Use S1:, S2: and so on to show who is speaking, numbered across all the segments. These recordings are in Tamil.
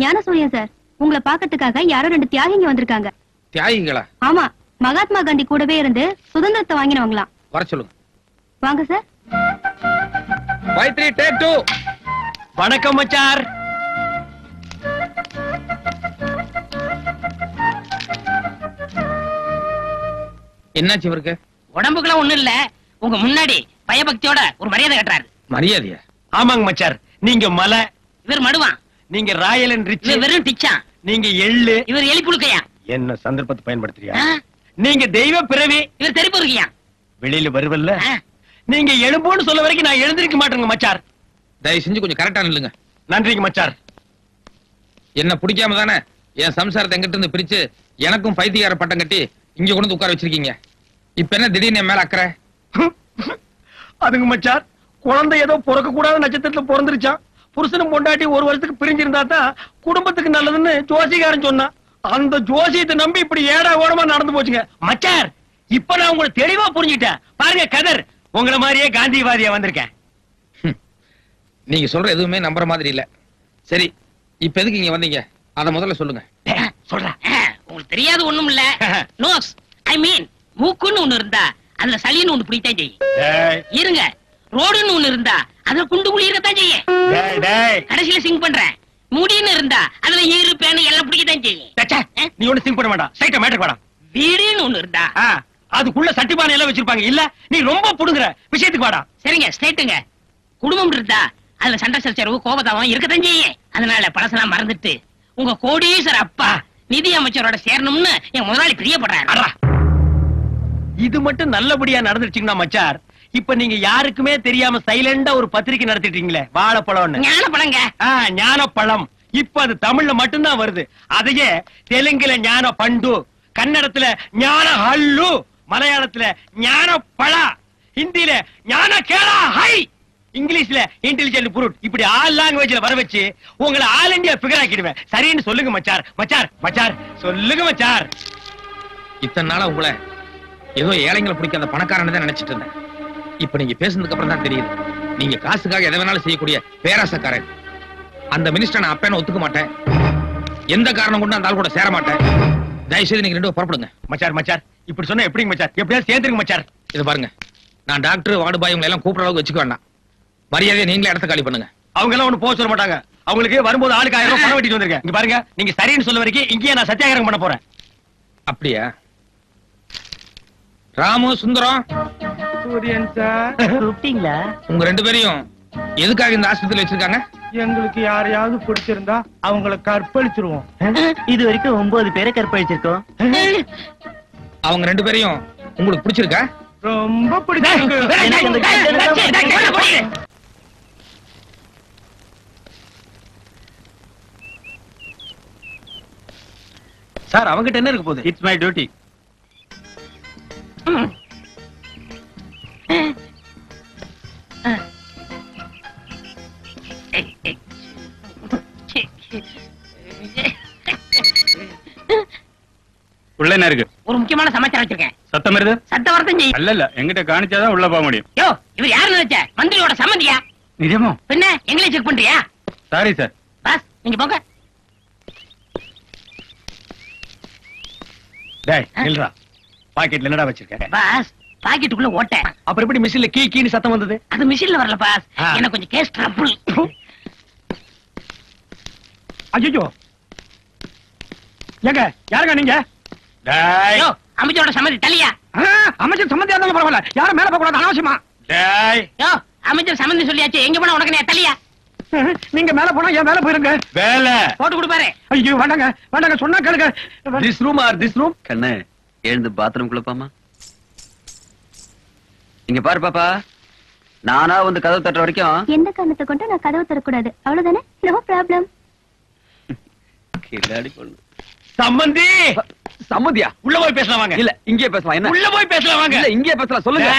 S1: ஞானசூரியன் சார். உங்களை பாக்கிறதுக்காக யாரோ 2 தியாகிங்க வந்திருக்காங்க.
S2: தியாகிங்களா?
S1: ஆமா, மகாத்மா காந்தி கூடவே இருந்து சுதந்திரத்தை வாங்கினவங்களாம்.
S2: வர சொல்லுங்க.
S1: வாங்க சார்.
S2: Fight 3 take 2.
S3: வணக்கம் மச்சார்.
S2: என்னாச்சு இவருக்கு?
S4: உடம்புக்குலாம் ஒண்ணும் இல்ல, உங்க முன்னாடி பயபக்தியோட ஒரு மரியாதை கட்டுறாரு.
S2: மரியாதையா?
S3: ஆமாங்க மச்சார். நீங்க மலை,
S4: இவர் மடுவான்.
S3: நீங்க ராயல் அண்ட் ரிச்.
S4: இவர் வெறும் டிச்சான்.
S3: நீங்க எள்ளு,
S4: இவர் எலி புழுக்கையா.
S3: என்ன சந்தர்ப்பத்தை பயன்படுத்துறியா? நீங்க தெய்வ பிறவி,
S4: இவர் தெருப்பு இருக்கியா.
S3: வெளியில வருவல்ல. நீங்க எழும்போன்னு சொல்ல வரைக்கும் நான் எழுந்திருக்க மாட்டேங்க மச்சார்.
S2: தயவு செஞ்சு கொஞ்சம் கரெக்டா நில்லுங்க.
S3: நன்றிங்க மச்சார்.
S2: என்ன பிடிக்காம தானே என் சம்சாரத்தை எங்கிட்ட இருந்து பிரிச்சு எனக்கும் பைத்தியார பட்டம் கட்டி இங்க கொண்டு உட்கார வச்சிருக்கீங்க. இப்ப என்ன திடீர்னு என் மேல அக்கறை?
S3: அதுங்க மச்சார், குழந்தை ஏதோ பிறக்க கூடாத நட்சத்திரத்துல பிறந்துருச்சான். புருஷனும் பொண்டாட்டி 1 வருஷத்துக்கு பிரிஞ்சிருந்தா தான் குடும்பத்துக்கு நல்லதுன்னு ஜோசிகாரன் சொன்னான். அந்த ஜோசியத்தை நம்பி இப்படி ஏடா ஓடமா நடந்து போச்சுங்க மச்சார். இப்ப நான் உங்களை தெளிவா புரிஞ்சுட்டேன். பாருங்க கதர், உங்களை மாதிரியே காந்திவாதியா வந்திருக்கேன்.
S2: நீங்க சொல்ற எதுவுமே நம்புற மாதிரி இல்ல. சரி, இப்ப எதுக்கு இங்க வந்தீங்க அத முதல்ல சொல்லுங்க.
S4: சொல்றேன். உங்களுக்கு தெரியாது ஒண்ணும் இல்ல. நோஸ், ஐ மீன் மூக்குன்னு ஒண்ணு இருந்தா அதுல சளின்னு ஒண்ணு பிடித்தான் செய்யும். இருங்க, ரோடுன்னு ஒண்ணு இருந்தா அதுல குண்டு குழி இருக்கத்தான் செய்யும். கடைசியில சிங் பண்றேன். முடின்னு இருந்தா அதுல ஈரு பேனு எல்லாம் பிடிக்கத்தான் செய்யும்.
S3: நீ ஒண்ணு சிங் பண்ண வேண்டாம், சைட்ட மேட்டர் வேண்டாம்.
S4: வீடுன்னு ஒண்ணு இருந்தா
S3: அதுக்குள்ள சட்டிபானை எல்லாம் வச்சிருப்பாங்க. இல்ல நீ ரொம்ப புடுங்குற விஷயத்துக்கு வாடா.
S4: சரிங்க, ஸ்ட்ரைட்டுங்க. குடும்பம் இருந்தா அதுல சண்டை சச்சரவு கோபதாவம் இருக்கத்தான் செய்யும். அதனால பழசெல்லாம் மறந்துட்டு உங்க கோடீஸ்வர அப்பா நிதி அமைச்சரோட சேரணும்னு என் முதலாளி பிரியப்படுறாரு.
S3: இது மட்டும் நல்லபடியா நடந்துருச்சுங்கன்னா மச்சார், இப்ப நீங்க யாருக்குமே தெரியாம சைலண்டா ஒரு பத்திரிக்கை நடத்திட்டீங்களே, வாழைப்பழம்.
S4: ஞானப்பழங்க.
S3: ஞானப்பழம். இப்ப அது தமிழ்ல மட்டும்தான் வருது. அதையே தெலுங்குல ஞான பண்டு, கன்னடத்துல ஞான ஹல்லு, மலையாளத்துல ஞான பழா, ஹிந்தியில ஞான கேளா ஹை, இங்கிலீஷ்ல இன்டெலிஜென்ட் புரூட், இப்படி ஆல் லாங்குவேஜ்ல வர வச்சு உங்களை ஆல் இந்தியா ஃபிகர் ஆக்கிடுவேன். சரின்னு சொல்லுங்க மச்சார். மச்சார் மச்சார் சொல்லுங்க மச்சார்.
S2: இத்தனை நாளா உங்களை ஏதோ ஏழைங்களை பிடிக்க அந்த பணக்காரனை தான் நினைச்சிட்டு இருந்தேன். இப்ப நீங்க பேசுனதுக்கு அப்புறம் தான் தெரியுது நீங்க காசுக்காக எதை வேணாலும் செய்யக்கூடிய பேராசக்காரன். அந்த மினிஸ்டர் நான் அப்பேன்னு ஒத்துக்க மாட்டேன். எந்த காரணம் கொண்டு அந்த ஆள் கூட சேர மாட்டேன். தயவுசெய்து நீங்க 2 புறப்படுங்க.
S3: மச்சார் மச்சார் இப்படி சொன்னா எப்படிங்க மச்சார்? எப்படியாவது சேர்ந்துருங்க மச்சார்.
S2: இது பாருங்க, நான் டாக்டர் வார்டு பாய் உங்களை எல்லாம் கூப்பிட அளவுக்கு வச்சுக்க வேண்டாம். மரியாதையை நீங்களே இடத்த காலி பண்ணுங்க.
S3: அவங்க எல்லாம் ஒண்ணு போக சொல்ல மாட்டாங்க. அவங்களுக்கு வரும்போது ஆளுக்கு 1000 ரூபாய் பணம் வெட்டிட்டு வந்திருக்கேன். இங்க பாருங்க, நீங்க சரின்னு சொல்ல வரைக்கும் இங்கேயே நான் சத்தியாகிரகம் பண்ண போறேன்.
S2: அப்படியா? ராமு, சுந்தரம்,
S5: சூரியன் சார் கூப்பிட்டீங்களா?
S2: உங்க 2 பேரையும் எதுக்காக இந்த ஆஸ்பத்திரியில வச்சிருக்காங்க?
S5: எங்களுக்கு யாரையாவது பிடிச்சிருந்தா அவங்களை கற்பழிச்சிருவோம். இது வரைக்கும் 9 பேரை கற்பழிச்சிருக்கோம்.
S2: அவங்க 2 பேரையும் உங்களுக்கு பிடிச்சிருக்கா?
S5: ரொம்ப பிடிச்சிருக்கு.
S3: சார் அவங்கிட்ட என்ன இருக்கு போகுது?
S5: It's my duty.
S6: உள்ள என்ன இருக்கு?
S4: ஒரு முக்கியமான சமாச்சாரம் வச்சிருக்கேன்.
S6: சத்தம் வருது?
S4: சத்த வரத்தம் செய்யும்.
S6: இல்ல எங்கிட்ட காணிச்சாதான் உள்ள போக முடியும்.
S4: யோ, இவர் யாரு நினைச்ச? மந்திரியோட சம்மந்தியா?
S6: நிஜமோ?
S4: பின்ன எங்களை செக் பண்றியா?
S6: Sorry sir.
S4: பாஸ், நீங்க போங்க.
S3: டேய் நில்றா. பாக்கெட்ல என்னடா வச்சிருக்க?
S4: பாஸ், பாக்கெட்டுக்குள்ள ஓட்ட.
S3: அப்புறம் எப்படி மிஷின்ல கீன்னு சத்தம் வந்தது?
S4: அது மிஷின்ல வரல பாஸ். எனக்கு கொஞ்சம் கேஸ் ட்ரபிள்.
S3: ஐயோ, ஏங்க யாருங்க நீங்க?
S4: யோ, அமைச்சரோட சம்மதி தலியா?
S3: அமைச்சர் சம்மந்தியா இருந்தாலும் பரவாயில்ல, யாரும் மேல போக கூடாது அனாவசியமா. டேய்,
S4: யோ, அமைச்சர் சம்மதி சொல்லியாச்சு, எங்க போனா உனக்கு நான் தலியா?
S3: நீங்க மேல போனா என் மேல போயிருங்க. வேலை
S4: போட்டு கொடுப்பாரு.
S3: ஐயோ வேண்டாங்க வேண்டாங்க, சொன்னா கேளுங்க. This room or this room.
S7: கண்ணு எழுந்து பாத்ரூம் குள்ளப்பாமா. இங்க பாரு பாப்பா, நானா வந்து கதவு தட்டுற வரைக்கும்
S1: எந்த காரணத்தை கொண்டு நான் கதவு தரக்கூடாது, அவ்வளவுதானே? No problem.
S7: கில்லாடி பொண்ணு.
S3: சம்மந்தி.
S7: சம்மந்தியா?
S3: உள்ள போய் பேசலாம் வாங்க.
S7: இல்ல இங்கே பேசலாம். என்ன?
S3: உள்ள போய் பேசலாம் வாங்க.
S7: இல்ல இங்கே பேசலாம், சொல்லுங்க.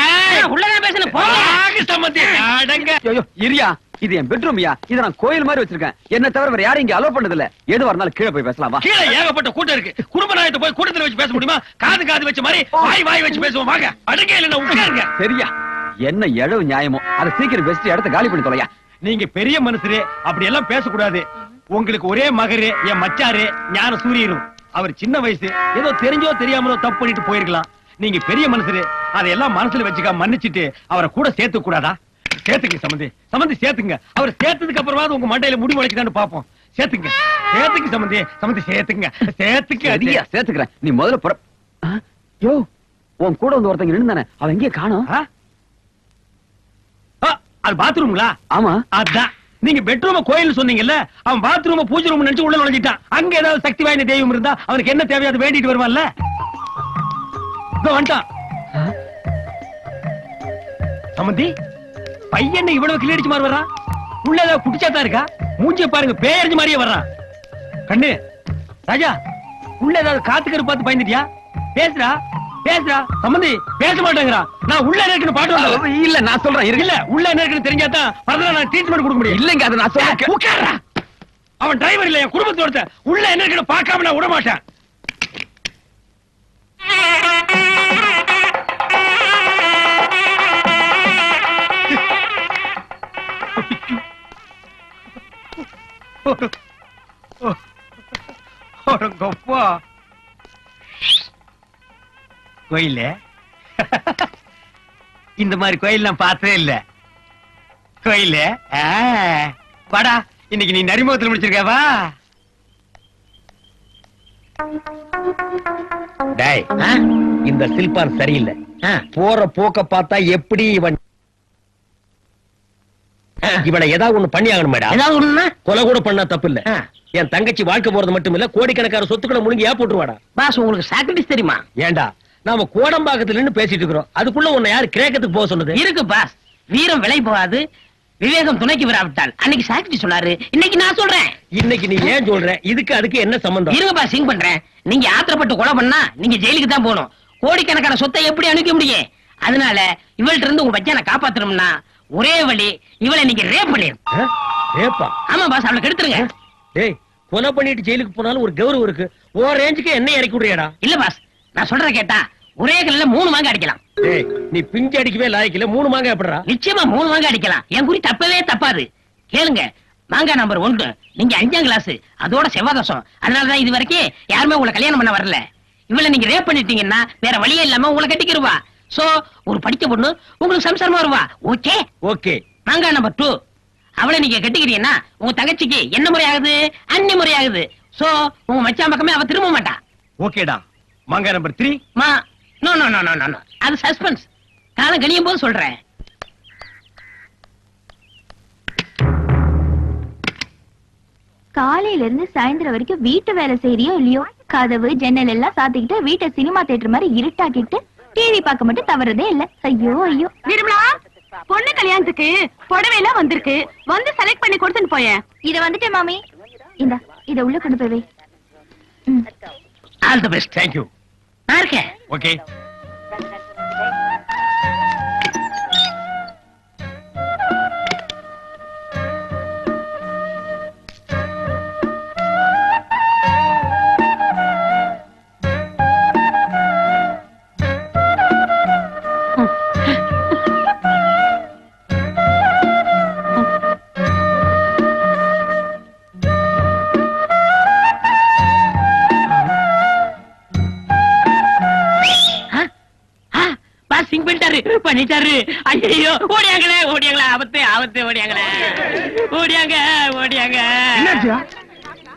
S4: உள்ளதான் பேசணும் போங்க.
S3: சம்மந்தி அடங்க.
S7: ஐயோ இரியா, இது என் பெட்ரூம்யா. இத நான் கோயில் மாதிரி வச்சிருக்கேன். என்ன தவிர வேற யாரும் இங்க அலோ பண்ணது இல்ல. எதுவா இருந்தாலும் கீழே போய் பேசலாம் வா.
S3: கீழே ஏகப்பட்ட கூட்டம் இருக்கு. குடும்ப நாயத்தை போய் கூட்டத்துல வச்சு பேச முடியுமா? காது வச்ச மாதிரி வாய் வச்சு பேசுவோம் வாங்க. அடங்க இல்ல உட்காருங்க.
S7: சரியா? என்ன எழவு நியாயமோ அதை சீக்கிரம் பெஸ்ட் இடத்த காலி பண்ணி தொலையா.
S3: நீங்க பெரிய மனுஷரே, அப்படி எல்லாம் பேசக்கூடாது. உங்களுக்கு ஒரே மகரு என் மச்சாரு ஞான சூரியனும். அவர் சின்ன வயசு, ஏதோ தெரிஞ்சோ தெரியாமலோ தப்பு பண்ணிட்டு போயிருக்கலாம். நீங்க பெரிய மனுஷரு, அதையெல்லாம் மனசுல வச்சுக்க மன்னிச்சுட்டு அவரை கூட சேர்த்து கூடாதா? சேர்த்துங்க சம்பந்தி சேர்த்துங்க. அவர் சேர்த்ததுக்கு அப்புறமா உங்க மண்டையில முடி முளைக்குதான்னு பாப்போம். சேர்த்துங்க சம்பந்தி சேர்த்துக்க.
S7: அதிகா சேர்த்துக்கிறேன். நீ முதல்ல யோ, உன் கூட வந்து ஒருத்தங்க நின்னு தானே, அவன் எங்கே காணோம்?
S3: அது பாத்ரூம்ங்களா?
S7: ஆமா.
S3: அதான் நீங்க பெட்ரூம் கோயில் சொன்னீங்கல்ல, அவன் பாத்ரூம் பூஜை ரூம் நினைச்சு உள்ள நுழைஞ்சிட்டான். அங்க ஏதாவது சக்தி வாய்ந்த தெய்வம் இருந்தா அவனுக்கு என்ன தேவையோ அதை வேண்டிட்டு வருவான்ல. வந்துட்டான் சம்பந்தி. பையன் இவ்வளவு கிளியடிச்சு மாதிரி வர்றான். உள்ள ஏதாவது குடிச்சாத்தான் இருக்கா? மூஞ்சிய பாருங்க, பேயறிஞ்சு மாதிரியே வர்றான். கண்ணு ராஜா, உள்ள ஏதாவது காத்துக்கரு பார்த்து பயந்துட்டியா? பேசுறா சம்பந்தி. பேச மாட்டேங்கிறா. நான் உள்ள இருக்குன்னு பாட்டு
S7: இல்ல, நான் சொல்றேன்.
S3: இல்ல, உள்ள என்ன இருக்குன்னு தெரிஞ்சாதான் பரதா நான் ட்ரீட்மெண்ட் கொடுக்க முடியும்.
S7: இல்லங்க, அதை நான் சொல்றேன்.
S3: உட்கார்றா. அவன் டிரைவர் இல்ல, என் குடும்பத்தோட. உள்ள என்ன இருக்குன்னு பார்க்காம நான் விட மாட்டேன். கோயில இந்த மாதிரி கோயில் நான் பார்த்ததே இல்ல. கோயில வாடா, இன்னைக்கு நீ நரிமுகத்தில் முடிச்சிருக்கவா?
S2: டேய், இந்த சில்பான் சரியில்லை. போற போக்க பார்த்தா எப்படி இவனை ஏதாவது ஒண்ணு பண்ணி ஆகணும் மேடம்.
S4: ஏதாவது ஒண்ணுன்னா
S2: கொலை கூட பண்ணா தப்பு இல்ல. என் தங்கச்சி வாழ்க்கை போறது மட்டும் இல்ல, கோடிக்கணக்கான சொத்துக்களை முழுங்கி போட்டுருவாடா.
S4: பாஸ், உங்களுக்கு சாக்ரிஃபைஸ் தெரியுமா?
S2: ஏண்டா, நாம கோடம்பாக்கத்துல நின்னு பேசிட்டு இருக்கிறோம், அதுக்குள்ள உன்னை யாரு கிரேக்கத்துக்கு போக சொன்னது?
S4: இருக்கு பாஸ், வீரம் விலை போகாது, விவேகம் துணைக்கு வராவிட்டால். அன்னைக்கு சாக்ரிஃபைஸ் சொன்னாரு, இன்னைக்கு நான் சொல்றேன்.
S2: இன்னைக்கு நீ ஏன் சொல்ற? இதுக்கு அதுக்கு என்ன சம்பந்தம்?
S4: இருங்க பாஸ், சிங் பண்றேன். நீங்க ஆத்திரப்பட்டு கொலை பண்ணா நீங்க ஜெயிலுக்கு தான் போகணும். கோடிக்கணக்கான சொத்தை எப்படி அனுப்ப முடியும்? அதனால இவள்கிட்ட இருந்து உங்க பச்சனை காப்பாத்தணும்னா ஒரே வழி, இவளை நீங்க ரேப் பண்ணிரு.
S2: ரேப்பா?
S4: ஆமா பாஸ், அவளை கெடுத்துருங்க.
S2: டேய், கொலை பண்ணிட்டு ஜெயிலுக்கு போனாலும் ஒரு கௌரவம் இருக்கு. ஓ ரேஞ்சுக்கு என்ன இறக்கி விடுறியாடா?
S4: இல்ல பாஸ், நான் சொல்றத கேட்டா ஒரே கல்ல 3 மாங்க அடிக்கலாம்.
S2: டேய், நீ பிஞ்சு அடிக்கவே லாய்க்கல, 3 மாங்க எப்படிடா?
S4: நிச்சயமா 3 மாங்க அடிக்கலாம். என் குறி தப்பவே தப்பாது. கேளுங்க, மாங்கா நம்பர் 1, நீங்க 5ஆம் கிளாஸ், அதோட செவ்வாதோஷம். அதனாலதான் இது வரைக்கும் யாருமே உங்களை கல்யாணம் பண்ண வரல. இவளை நீங்க ரேப் பண்ணிட்டீங்கன்னா வேற வழியே இல்லாம உங்களை கட்டிக்கிருவா. சோ ஒரு படிச்ச பொண்ணு உங்களுக்கு சம்சாரமா வருவா. Okay
S2: okay.
S4: மாங்கா நம்பர் 2, அவளை நீங்க கட்டிக்கிறீங்கன்னா உங்க தங்கச்சிக்கு என்ன முறை ஆகுது? அன்னி முறை ஆகுது. சோ உங்க மச்சான் பக்கமே அவ திரும்ப மாட்டா.
S3: ஓகேடா. மாங்கா number 3.
S4: No no no no no, அது சஸ்பென்ஸ். காலம் கழியும் போது சொல்றேன்.
S1: காலையில இருந்து சாயந்தரம் வரைக்கும் வீட்டு வேலை செய்யறியோ இல்லையோ, கதவு ஜன்னல் எல்லாம் சாத்திக்கிட்டு வீட்டை சினிமா தியேட்டர் மாதிரி இருட்டாக்கிட்டு டிவி பார்க்க மட்டும் தவறதே இல்ல. ஐயோ ஐயோ.
S8: நிர்மலா, பொண்ணு கல்யாணத்துக்கு புடவை எல்லாம் வந்திருக்கு, வந்து செலக்ட் பண்ணி கொடுத்துட்டு போயேன்.
S1: இத வந்துட்டேன் மாமி. இந்த இத உள்ள கொண்டு போய் வை.
S4: All the best.
S3: Thank you.
S4: நான் இருக்கேன்.
S3: ஓகே.
S4: பண்ணிட்டாரு. ஐயோ, ஓடியாங்களே ஓடியாங்களே, ஆபத்து ஆபத்து, ஓடியாங்களே ஓடியாங்க ஓடியாங்க.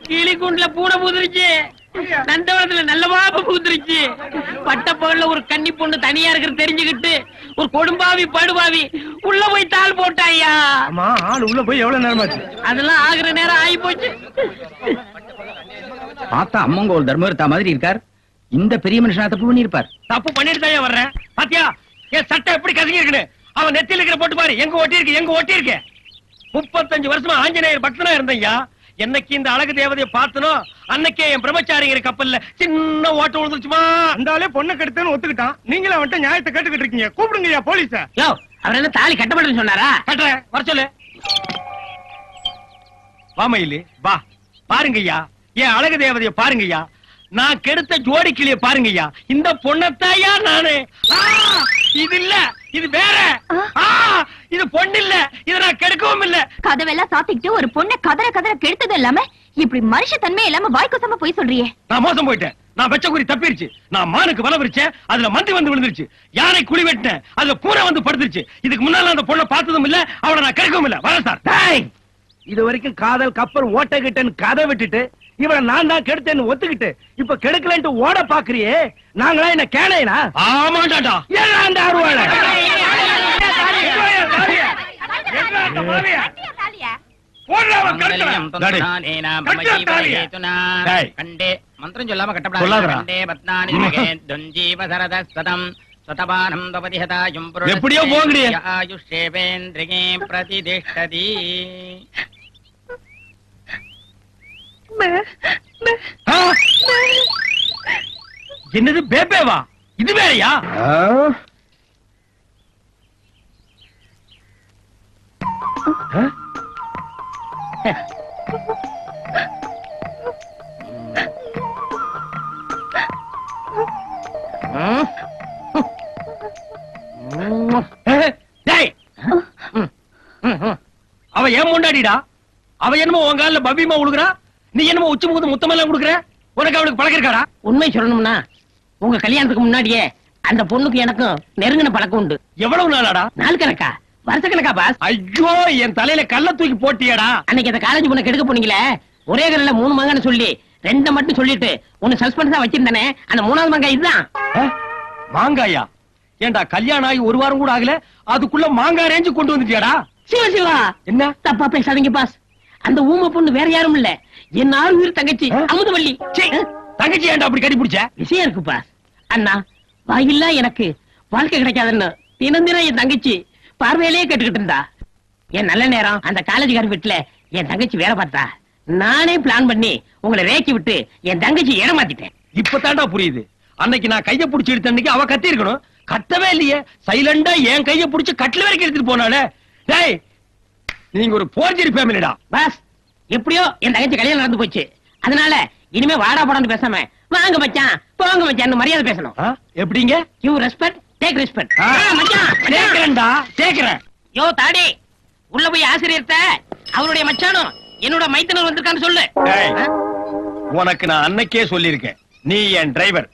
S4: கிளிக்குண்டுல பூனை பூத்துருச்சு, நந்தவனத்துல நல்ல பாம்பு பூத்துருச்சு. பட்டப்பகல்ல ஒரு கன்னி பொண்ணு தனியா இருக்கிறது தெரிஞ்சுக்கிட்டு ஒரு கொடும்பாவி படுபாவி உள்ள போய் தாள் போட்டாயா.
S5: ஆள் உள்ள போய் எவ்வளவு நேரமாச்சு?
S4: அதெல்லாம் ஆகுற நேரம் ஆகி போச்சு.
S9: பார்த்தா அம்மங்க ஒரு தர்மர்த்தா மாதிரி இருக்கார். இந்த பெரிய மனுஷனா தப்பு பண்ணிருப்பார்.
S3: தப்பு பண்ணிட்டு தான் வர்றேன். பாத்தியா என் சட்டை எப்படி கசங்கி இருக்குன்னு? அவன் நெத்தில இருக்கிற போட்டு பாரு, எங்க ஒட்டி இருக்கு எங்க ஒட்டி இருக்கு. 35 வருஷமா ஆஞ்சநேயர் பக்தனா இருந்தையா. என்னைக்கு இந்த அழகு தேவதையை பார்த்தனோ அன்னைக்கே என் பிரம்மச்சாரிங்கிற கப்பல்ல சின்ன ஓட்ட விழுந்துச்சுமா.
S5: அந்தாலே பொண்ணை கெடுத்தேன்னு ஒத்துக்கிட்டான். நீங்களும் அவன்கிட்ட நியாயத்தை கேட்டுக்கிட்டு இருக்கீங்க. கூப்பிடுங்கய்யா போலீஸ.
S4: யோ, அவர் என்ன தாலி கட்டப்பட்டு சொன்னாரா?
S3: கட்டுறேன், வர சொல்லு. வாமையிலு வா, பாருங்கய்யா என் அழகு தேவதையை பாருங்கய்யா. நான் கெடுத்த ஜோடி கிளிய பாருங்கய்யா. இந்த பொண்ணத்தாயா நானு. இது இல்ல, இது வேற. இது பொண்ணு இல்ல, இத நான் கெடுக்கவும் இல்ல.
S1: கதவெல்லாம் சாத்திக்கிட்டு ஒரு பொண்ணை கதற கதற கெடுத்தது இல்லாம இப்படி மனுஷ தன்மை இல்லாம வாய்க்கோசமா போய் சொல்றியே.
S3: நான் மோசம் போயிட்டேன். நான் வெச்ச குறி தப்பிருச்சு. நான் மானுக்கு வலை விரிச்சேன், அதுல மந்தி வந்து விழுந்துருச்சு. யானை குழி வெட்டினேன், அதுல பூனை வந்து படுத்துருச்சு. இதுக்கு முன்னால அந்த பொண்ணை பார்த்ததும் இல்ல, அவளை நான் கிடைக்கவும் இல்ல. வரேன் சார்.
S5: இது வரைக்கும் காதல் கப்பல் ஓட்ட கிட்டன்னு கதை விட்டுட்டு இவளை நான் தான் கெடுத்தேன்னு ஒத்துக்கிட்டு இப்ப கெடுக்கலன்ட்டு ஓட பாக்குறியே. நாங்களா என்ன கேளையனா?
S3: ஆமாண்டாடா.
S5: ஏன் அந்த அருவாள
S4: மந்திரம் சொல்லாம கட்டப்படாது.
S3: எப்படியோ போங்கடி.
S4: பிரதிஷ்டதி.
S3: என்னது பேபேவா? இது வேறையா? அவ ஏன் முண்டாடிடா? அவ என்னமோ உன் கால பவ்யமா உழுகுறா, நீ என்னமோ உச்சி முகத்து முத்தமெல்லாம் கொடுக்குற. உனக்கு அவளுக்கு பழக்கம் இருக்காடா?
S4: உண்மை சொல்லணும்னா உங்க கல்யாணத்துக்கு முன்னாடியே அந்த பொண்ணுக்கு எனக்கும் நெருங்கின பழக்கம் உண்டு.
S3: எவ்வளவு நாளாடா?
S4: நாள் கணக்கா, வருஷ கணக்கா பாஸ்?
S3: ஐயோ, என் தலையில கல்ல தூக்கி போட்டியடா.
S4: அன்னைக்கு அந்த காலேஜ் பொண்ணு கெடுக்க போனீங்களே, ஒரே கல்ல 3 மங்கன்னு சொல்லி 2 மட்டும் சொல்லிட்டு ஒன்னு சஸ்பென்ஸா வச்சிருந்தானே, அந்த 3வது மங்காய் இதுதான்.
S3: மாங்காயா? ஏண்டா கல்யாணம் ஆகி 1 வாரம் கூட ஆகல, அதுக்குள்ள மாங்காய் ரேஞ்சு கொண்டு வந்துட்டியாடா?
S4: சிவா சிவா,
S3: என்ன
S4: தப்பா பேசாதீங்க பாஸ். அந்த ஊமை பொண்ணு வேற யாரும் இல்ல, என் 6 உயிர் தங்கச்சி அமுதவள்ளி.
S3: தங்கச்சி ஏண்டா அப்படி கட்டி பிடிச்ச?
S4: விஷயம் இருக்கு பாஸ். அண்ணா, வாயில்லா எனக்கு வாழ்க்கை கிடைக்காதுன்னு தினம் தினம் என் தங்கச்சி பார்வையிலேயே கேட்டுக்கிட்டு இருந்தா. என் நல்ல நேரம் அந்த காலேஜ்கார வீட்டுல என் தங்கச்சி வேலை பார்த்தா, நானே பிளான் பண்ணி உங்களை ரேக்கி விட்டு என் தங்கச்சி ஏமாத்திட்டேன்.
S3: இப்பதான்டா புரியுது. அன்னைக்கு நான் கைய புடிச்சு எடுத்த அன்னைக்கு அவ கத்தி இருக்கணும், கத்தவே இல்லையே. சைலண்டா என் கைய புடிச்சு கட்டில வரைக்கும் எடுத்துட்டு போனாலே. டேய், நீங்க ஒரு போர்ஜரி ஃபேமிலிடா.
S4: பாஸ், எப்படியோ என் தங்கச்சி கல்யாணம் நடந்து போச்சு. அதனால இனிமே வாடா போடான்னு பேசாம வாங்க மச்சான் போங்க மச்சான் மரியாதை பேசணும்.
S3: எப்படிங்க?
S4: You respect, take respect. மச்சான்
S3: கேக்குறேன்டா, கேக்குறேன்.
S4: யோ தாடி, உள்ள போய் ஆசிரியர்ட்ட அவருடைய மச்சானும் என்னோட மைத்தனர் வந்திருக்கான்னு சொல்லு.
S3: உனக்கு நான் அன்னைக்கே சொல்லியிருக்கேன், நீ என் டிரைவர்.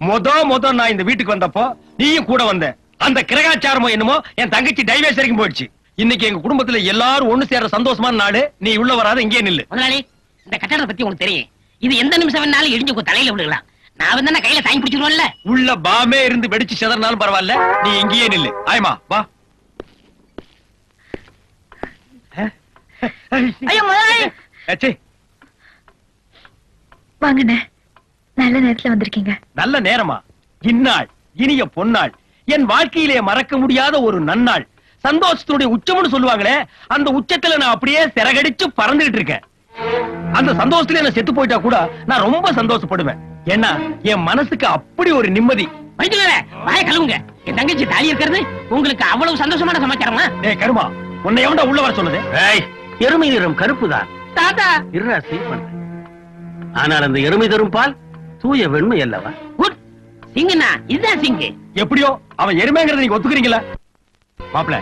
S3: மொத நான் இந்த வீட்டுக்கு வந்தப்போ நீயும் கூட வந்த. அந்த கிரகாச்சாரமோ என்னமோ என் தங்கச்சி டைவர்ஸ் வரைக்கும் போயிடுச்சு. இன்னைக்கு எங்க குடும்பத்துல எல்லாரும் ஒண்ணு சேர சந்தோஷமான நாடு. நீ உள்ள வராத, இங்கே நில்லு.
S4: முதலாளி, இந்த கட்டடத்தை பத்தி உங்களுக்கு தெரியும். இது எந்த நிமிஷம் வேணாலும் இடிஞ்சு உங்க தலையில விழுகலாம். நான் வந்து கையில தாங்கி பிடிச்சிருவோம்ல.
S3: உள்ள பாமே இருந்து வெடிச்சு செதறனாலும் பரவாயில்ல, நீ இங்கேயே நில்லு. ஆயமா வா.
S1: ஐயோ முதலாளி. வாங்கண்ணே, நல்ல நேரத்துல வந்திருக்கீங்க.
S3: நல்ல நேரமா? இந்நாள் இனிய பொன்னாள், என் வாழ்க்கையிலே மறக்க முடியாத ஒரு நன்னாள். சந்தோஷத்துடைய உச்சம்னு சொல்லுவாங்களே, அந்த உச்சத்துல நான் அப்படியே சிறகடிச்சு பறந்துகிட்டு இருக்கேன். அந்த சந்தோஷத்துல என்ன செத்து போயிட்டா கூட நான் ரொம்ப சந்தோஷப்படுவேன். ஏன்னா என் மனசுக்கு அப்படி ஒரு நிம்மதி.
S4: வாய கழுவுங்க. என் தங்கச்சி தாலி இருக்கிறது உங்களுக்கு அவ்வளவு சந்தோஷமான சமாச்சாரமா?
S3: ஏய் கருமா, உன்னை எவன்டா உள்ள வர சொன்னது?
S10: எருமை நிறம் கருப்புதான்
S4: தாத்தா.
S10: இருடா, சீர் பண்றேன். ஆனால் அந்த எருமை தரும் பால் தூய வெண்மை அல்லவா?
S4: குட் சிங்கண்ணா, இதுதான் சிங்கு.
S3: எப்படியோ அவன் எருமைங்கிறத நீங்க ஒத்துக்கிறீங்களா? மாப்பிள,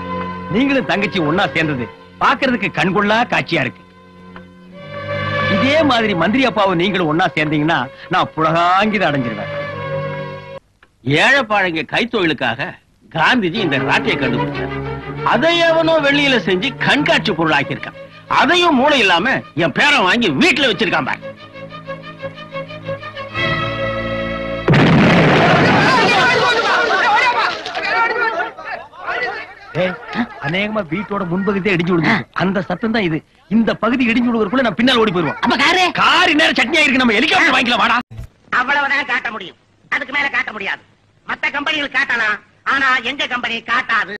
S3: நீங்களும் தங்கச்சி ஒன்னா சேர்ந்தது பாக்குறதுக்கு கண்கொள்ளா காட்சியா இருக்கு. இதே மாதிரி மந்திரி அப்பாவும் நீங்களும் ஒன்னா சேர்ந்தீங்கன்னா நான் புலகாங்கித அடைஞ்சிருவேன்.
S10: ஏழைப்பாழங்க கைத்தொழிலுக்காக காந்திஜி இந்த ராட்டியை கண்டுபிடிச்சார். அதை எவனோ வெளியில செஞ்சு கண்காட்சி பொருளாக்கி இருக்கான். அதையும் மூளை இல்லாம என் பேரை வாங்கி வீட்டுல வச்சிருக்கான் பாரு.
S3: அநேகமா வீட்டோட முன்பகுதியே இடிஞ்சு விடுது. அந்த சத்தம் தான் இது. இந்த பகுதி இடிஞ்சு விடுவதற்குள்ள நான் பின்னால் ஓடி போயிருவோம்.
S4: அப்ப
S3: காரி நேரம் சட்னியா இருக்கு, நம்ம ஹெலிகாப்டர் வாங்கிக்கலாம் வாடா.
S4: அவ்வளவுதான் காட்ட முடியும், அதுக்கு மேல காட்ட முடியாது. மத்த கம்பெனிகள் காட்டலாம், ஆனா எங்க கம்பெனி காட்டாது.